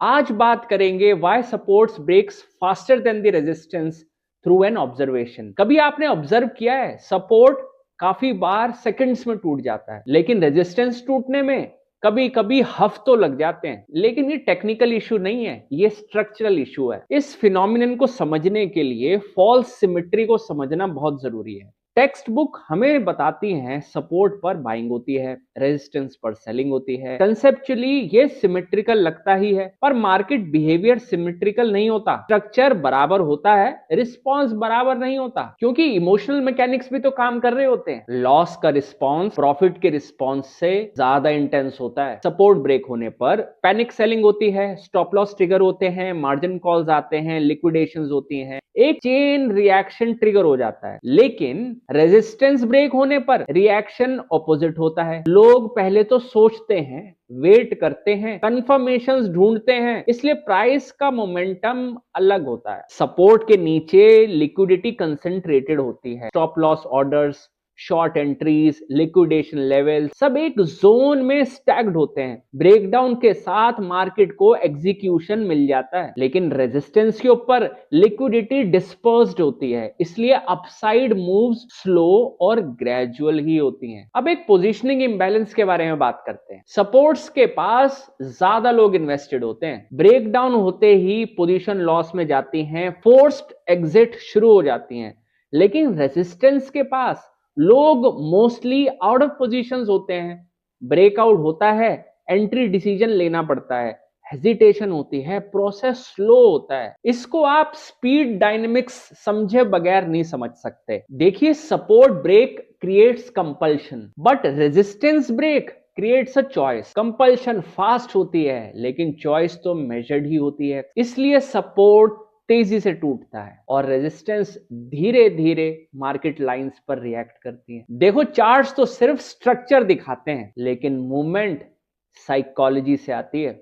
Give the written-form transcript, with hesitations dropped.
आज बात करेंगे why supports breaks faster than the resistance through an observation. कभी आपने ऑब्जर्व किया है सपोर्ट काफी बार सेकंड्स में टूट जाता है, लेकिन रेजिस्टेंस टूटने में कभी कभी हफ्तों लग जाते हैं। लेकिन ये टेक्निकल इशू नहीं है, ये स्ट्रक्चरल इशू है। इस फिनोमिनन को समझने के लिए फॉल्स सिमेट्री को समझना बहुत जरूरी है। टेक्स्ट बुक हमें बताती हैं सपोर्ट पर बाइंग होती है, रेजिस्टेंस पर सेलिंग होती है। कंसेप्चुअली ये सिमेट्रिकल लगता ही है, पर मार्केट बिहेवियर सिमेट्रिकल नहीं होता। स्ट्रक्चर बराबर होता है, रिस्पॉन्स बराबर नहीं होता, क्योंकि इमोशनल मैकेनिक्स भी तो काम कर रहे होते हैं। लॉस का रिस्पॉन्स प्रॉफिट के रिस्पॉन्स से ज्यादा इंटेंस होता है। सपोर्ट ब्रेक होने पर पैनिक सेलिंग होती है, स्टॉप लॉस ट्रिगर होते हैं, मार्जिन कॉल्स आते हैं, लिक्विडेशंस होती हैं, एक चेन रिएक्शन ट्रिगर हो जाता है। लेकिन रेजिस्टेंस ब्रेक होने पर रिएक्शन ऑपोजिट होता है। लोग पहले तो सोचते हैं, वेट करते हैं, कंफर्मेशंस ढूंढते हैं, इसलिए प्राइस का मोमेंटम अलग होता है। सपोर्ट के नीचे लिक्विडिटी कंसंट्रेटेड होती है, stop loss orders, short entries, liquidation level सब एक जोन में स्टैक्ड होते हैं। ब्रेकडाउन के साथ मार्केट को एग्जीक्यूशन मिल जाता है, लेकिन रेजिस्टेंस के ऊपर लिक्विडिटी डिस्पर्स्ड होती है, इसलिए अपसाइड मूव्स स्लो और ग्रेजुअल ही होती हैं। अब एक पोजीशनिंग इंबैलेंस के बारे में बात करते हैं। सपोर्ट्स के पास ज्यादा लोग इन्वेस्टेड होते हैं, ब्रेकडाउन होते ही पोजीशन लॉस में जाती हैं, फोर्स्ड एग्जिट शुरू हो जाती हैं। लेकिन रेजिस्टेंस के पास लोग मोस्टली आउट ऑफ पोजीशंस होते हैं, ब्रेकआउट होता है, एंट्री डिसीजन लेना पड़ता है, हेजिटेशन होती है, प्रोसेस स्लो होता है। इसको आप स्पीड डायनेमिक्स समझे बगैर नहीं समझ सकते। देखिए, support break creates compulsion, but resistance break creates a choice. Compulsion fast होती है, लेकिन चॉइस तो मेजर्ड ही होती है। इसलिए सपोर्ट तेजी से टूटता है और रेजिस्टेंस धीरे धीरे मार्केट लाइंस पर रिएक्ट करती है। देखो, चार्ट्स तो सिर्फ स्ट्रक्चर दिखाते हैं, लेकिन मूवमेंट साइकोलॉजी से आती है।